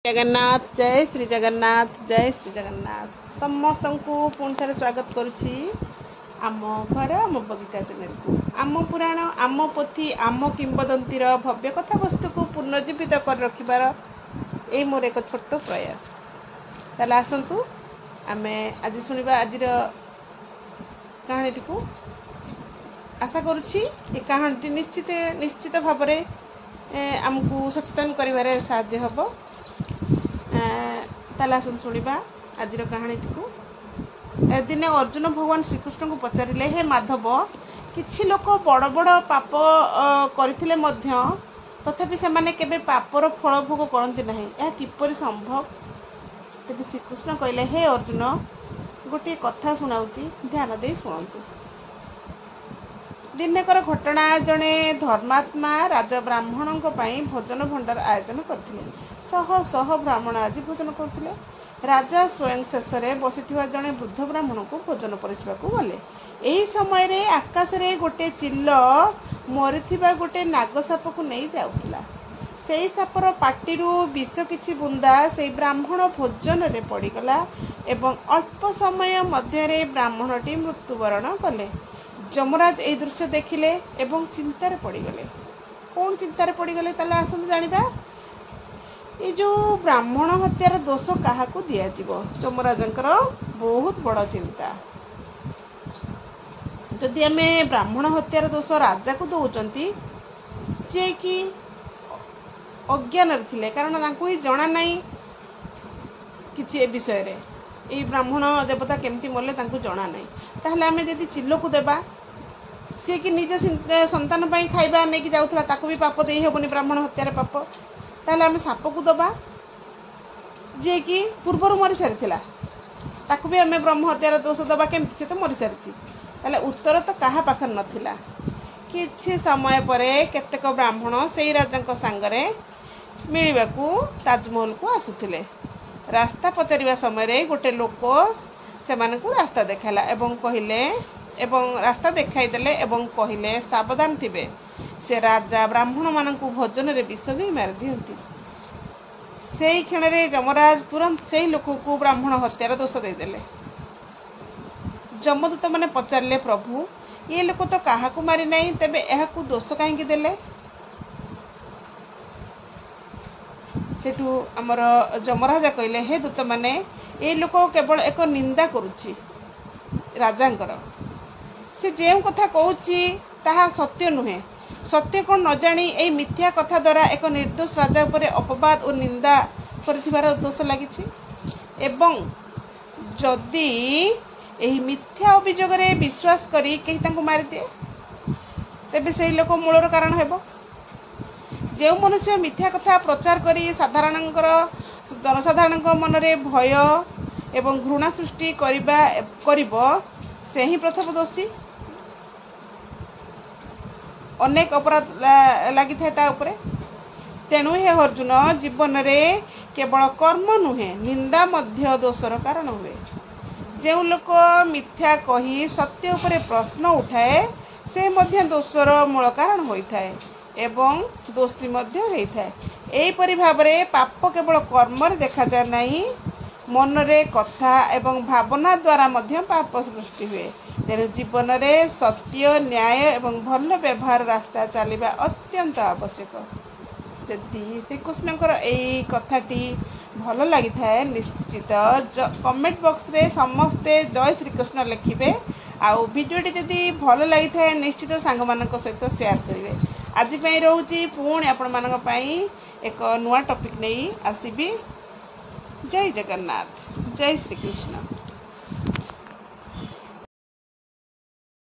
जगन्नाथ जय श्री जगन्नाथ समस्त को पुणी थे स्वागत करुच्ची आम घर आम बगीचा चैनल को आम पुराण आम पोथी आम किंवदंतीर भव्य कथा वस्तु को पुनर्जीवित कर रखिबार यही मोर एक छोट प्रयास। ताले आसतु आमे आज शुणा आज कहानी को आशा करुच्ची ये कहानी निश्चित भाव आमको सचेतन करिबारे साहाय्य हबो। ताला शुणा आज कहानी दिने अर्जुन भगवान श्रीकृष्ण को पचारे हे माधव किछि लोक बड़ बड़ पाप करथिले मध्य तथापि से माने केबे पापर फल भोग करती ना यह किपरि संभव। तेबे श्रीकृष्ण कहले हे अर्जुन गोटे कथा शुणाउची ध्यान दे शुणंतु। दिनेकर घटना जड़े धर्मात्मा राजा ब्राह्मण भोजन भंडार आयोजन करथिले। शह शह ब्राह्मण आज भोजन करथिले। राजा स्वयं शेष में बसी जड़े वृद्ध ब्राह्मण को भोजन परसवा गले। यही समय रे आकाश रे गोटे चिल्ल मरीथिबा गोटे नागसाप को नहीं जाउथिला। सेई सापर पाटिरू विष किछि बुंदा से ब्राह्मण भोजन रे पड़ीगला एवं अल्प समय मध्य ब्राह्मणटी मृत्युवरण कले। जमराज ए दृश्य देखिले एवं चिंतार पड़ीगले। कौन चिंतार पड़ीगले ताले आसंतु जानिबा। ये जो ब्राह्मण हत्यार दोष क्या दिज्व जमराजंकर बहुत बड़ चिंता। जदि आम ब्राह्मण हत्यार दोष राजा को दौरान जे कि अज्ञान थे कारण ही जना ना कि विषय रे ये ब्राह्मण देवता केमती मरले जना ना ताहले आम जदि चिल्ल को देबा सी कि निज संतान खाइबा नहीं जाऊला ताकू भी पाप दे हेबनी ब्राह्मण हत्यार पाप ताहले आम साप को दबा जे कि पूर्वर मरी सारी ताकू भी आम ब्रह्म हत्यार दोष दबा केमती से तो मरी सारी ताहले उत्तर तो कहा पाखर नथिला। किछि समय पर केतेक ब्राह्मण से राजा सांगरे मिलवाकू ताजमहल को आसुथिले। रास्ता पचारिबा समय गोटे लोक से रास्ता देखाला एवं कहले एवं रास्ता देखाई देले एवं कहले सावधान थिबे से राजा ब्राह्मण मान भोजन रे विष दे मार दियंती। से क्षण रे जमराज तुरंत से लोक को ब्राह्मण हत्यार दोष देदेले। जमदूत मैंने पचारे प्रभु ये लोक तो क्या मारी नहीं तेबे यह दोष कहीं देले। सेठू आमर जमराजा कहले हे दूत मैंने ये लोक केवल एक निंदा करुच्ची राजांकर से जो कथा कहूची ताहा सत्य नुहे। सत्य कौन न जानी यही मिथ्या कथा द्वारा एक निर्दोष राजा उपरे अपवाद और निंदा कर दोष लगी। एवं जदि यही मिथ्या अभियोग विश्वास करी कहीं तांको मारी दिए तेबे से लोक मूलर कारण हेबो। जो मनुष्य मिथ्या कथा प्रचार करी जनसाधारण मन में भय एवं घृणा सृष्टि करिबो से ही प्रथम दोषी। अनेक अपराध लगी था उपरे। तेणु हे अर्जुन जीवन रे केवल कर्म नुहे निंदा मध्य दोषर कारण हुए। जो लोक मिथ्या कही सत्य उपरे प्रश्न उठाए से मध्य दोषर मूल कारण होता है एवं दोषी मध्य होता है। एहीपरि भाव रे पाप केवल कर्म रे देखा जाए नहीं मन रे कथा एवं भावना द्वारा मध्य पाप सृष्टि हुए। तेणु जीवन रे सत्य न्याय एवं भल व्यवहार रास्ता चलवा अत्यंत आवश्यक। यदि श्रीकृष्णकर यही कथाटी भल लगी थाए निश्चित कमेंट बॉक्स रे समस्ते जय श्रीकृष्ण लिखिबे। आउ वीडियोटी जदि भल लगी थाए निश्चित सांग मानक सहित शेयर करिवे। आज पई रहउची पुणी आपण मानक पई एक नुआ टॉपिक नहीं आसीबी। जय जगन्नाथ जय श्रीकृष्ण।